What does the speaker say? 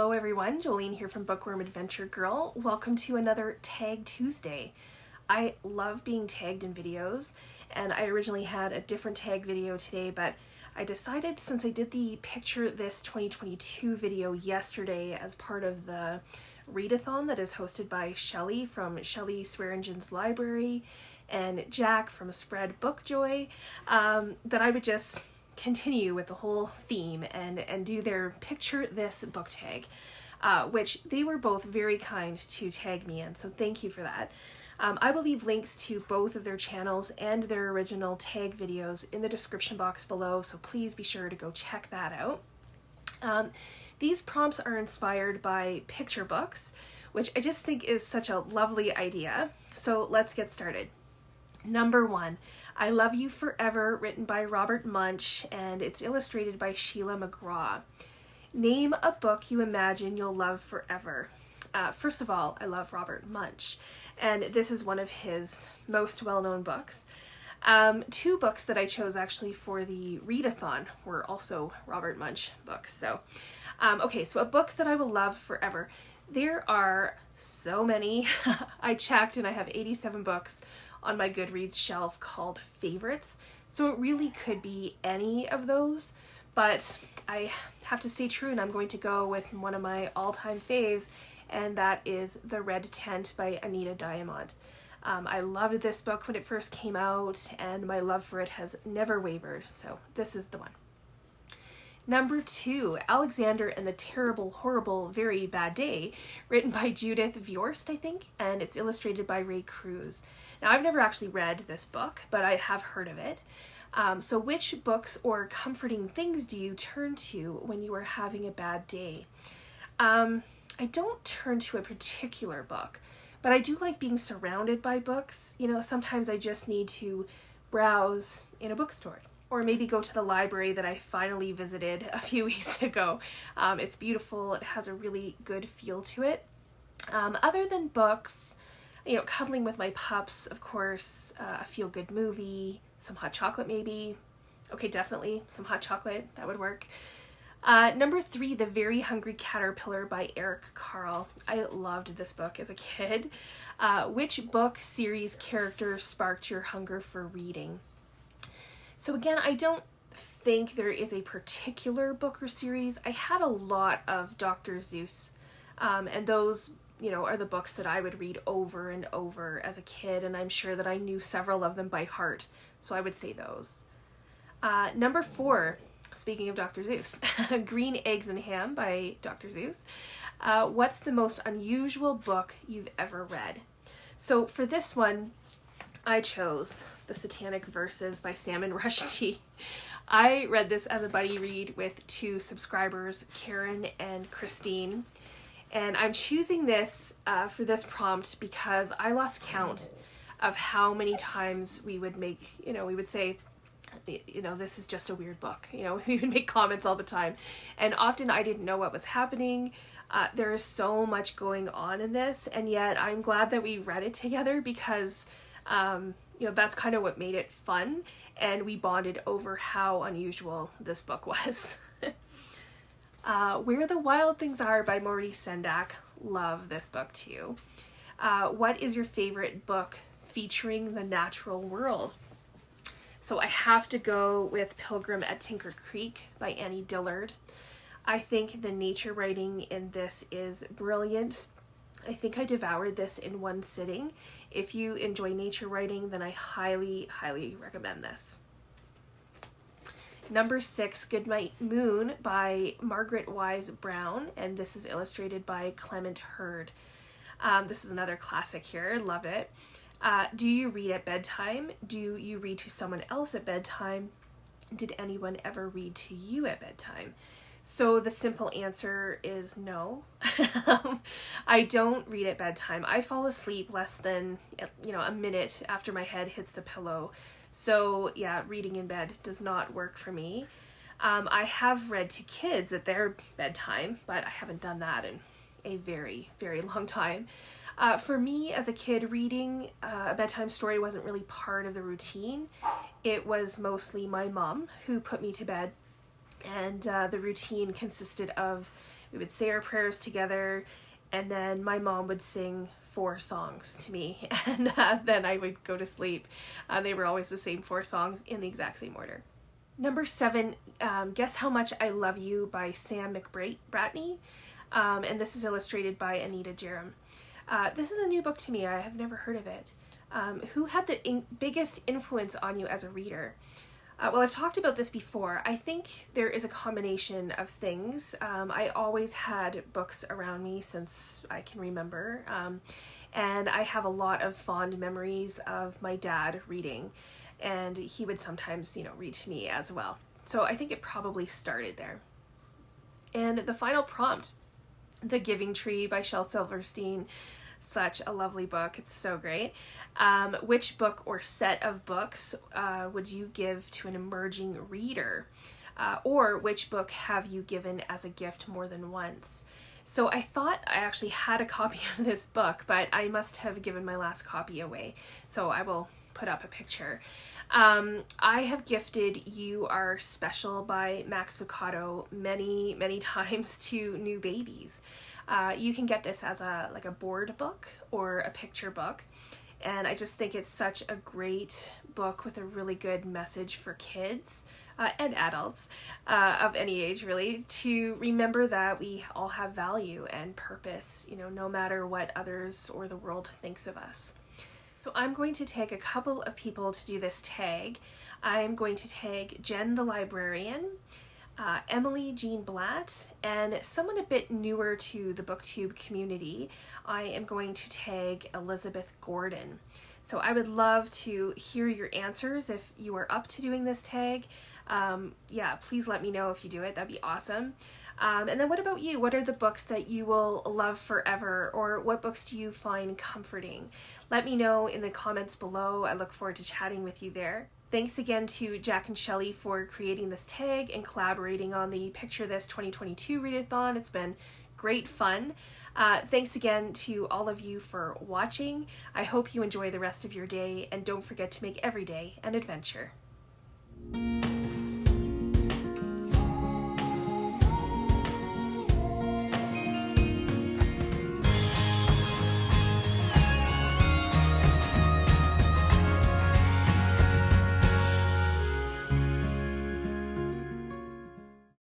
Hello everyone, Jolene here from Bookworm Adventure Girl. Welcome to another Tag Tuesday. I love being tagged in videos, and I originally had a different tag video today, but I decided since I did the Picture This 2022 video yesterday as part of the Readathon that is hosted by Shelly from Shelly Swearingen's Library and Jack from Spread Bookjoy, that I would just continue with the whole theme and do their Picture This book tag, which they were both very kind to tag me in, so thank you for that. I will leave links to both of their channels and their original tag videos in the description box below, so please be sure to go check that out. These prompts are inspired by picture books, which I just think is such a lovely idea, so let's get started. Number 1, I Love You Forever, written by Robert Munsch, and it's illustrated by Shelia McGraw. Name a book you imagine you'll love forever. First of all, I love Robert Munsch, and this is one of his most well-known books. 2 books that I chose actually for the Readathon were also Robert Munsch books. So, okay, so a book that I will love forever. There are so many. I checked and I have 87 books on my Goodreads shelf called favorites, so it really could be any of those, but I have to stay true and I'm going to go with one of my all-time faves, and that is The Red Tent by Anita Diamond. I loved this book when it first came out, and my love for it has never wavered, so this is the one. Number 2, Alexander and the Terrible, Horrible, Very Bad Day, written by Judith Viorst, I think, and it's illustrated by Ray Cruz. Now, I've never actually read this book, but I have heard of it. So which books or comforting things do you turn to when you are having a bad day? I don't turn to a particular book, but I do like being surrounded by books. You know, sometimes I just need to browse in a bookstore, or maybe go to the library that I finally visited a few weeks ago. It's beautiful, it has a really good feel to it. Other than books, you know, cuddling with my pups, of course, a feel-good movie, some hot chocolate maybe. Okay, definitely some hot chocolate, that would work. Number 3, The Very Hungry Caterpillar by Eric Carle. I loved this book as a kid. Which book series character sparked your hunger for reading? So again, I don't think there is a particular book or series. I had a lot of Dr. Seuss, and those, you know, are the books that I would read over and over as a kid, and I'm sure that I knew several of them by heart, so I would say those. Number 4, speaking of Dr. Seuss, Green Eggs and Ham by Dr. Seuss. What's the most unusual book you've ever read? So for this one, I chose The Satanic Verses by Salmon. I read this as a buddy read with 2 subscribers, Karen and Christine, and I'm choosing this for this prompt because I lost count of how many times we would make, you know, we would say, you know, this is just a weird book. You know, we would make comments all the time, and often I didn't know what was happening. There is so much going on in this, and yet I'm glad that we read it together because you know, that's kind of what made it fun, and we bonded over how unusual this book was. Where the Wild Things Are by Maurice Sendak. Love this book too. What is your favorite book featuring the natural world? So I have to go with Pilgrim at Tinker Creek by Annie Dillard. I think the nature writing in this is brilliant. I think I devoured this in one sitting. If you enjoy nature writing, then I highly, highly recommend this. Number 6, Goodnight Moon by Margaret Wise Brown, and this is illustrated by Clement Hurd. This is another classic here, love it. Do you read at bedtime? Do you read to someone else at bedtime? Did anyone ever read to you at bedtime? So the simple answer is no. I don't read at bedtime. I fall asleep less than, you know, a minute after my head hits the pillow. So yeah, reading in bed does not work for me. I have read to kids at their bedtime, but I haven't done that in a very, very long time. For me as a kid, reading a bedtime story wasn't really part of the routine. It was mostly my mom who put me to bed, and the routine consisted of We would say our prayers together, and then my mom would sing 4 songs to me, and then I would go to sleep. They were always the same 4 songs in the exact same order. Number 7, Guess How Much I Love You by Sam McBratney, and this is illustrated by Anita. This is a new book to me. I have never heard of it. Who had the biggest influence on you as a reader? Well, I've talked about this before. I think there is a combination of things. I always had books around me since I can remember, and I have a lot of fond memories of my dad reading, and he would sometimes, read to me as well. So I think it probably started there. And the final prompt, The Giving Tree by Shel Silverstein. Such a lovely book. It's so great. Which book or set of books would you give to an emerging reader? Or which book have you given as a gift more than once? So I thought I actually had a copy of this book, but I must have given my last copy away. So I will put up a picture. I have gifted You Are Special by Max Lucado many, many times to new babies. You can get this as a board book or a picture book, and I just think it's such a great book with a really good message for kids and adults of any age, really, to remember that we all have value and purpose, no matter what others or the world thinks of us. So I'm going to tag a couple of people to do this tag. I'm going to tag Jen the librarian, Emily Jean Blatt, and someone a bit newer to the BookTube community. I am going to tag Elizabeth Gordon. So I would love to hear your answers if you are up to doing this tag. Please let me know if you do it. That'd be awesome. And then what about you? What are the books that you will love forever, or what books do you find comforting? Let me know in the comments below. I look forward to chatting with you there. Thanks again to Jack and Shelly for creating this tag and collaborating on the Picture This 2022 Readathon. It's been great fun. Thanks again to all of you for watching. I hope you enjoy the rest of your day, and don't forget to make every day an adventure.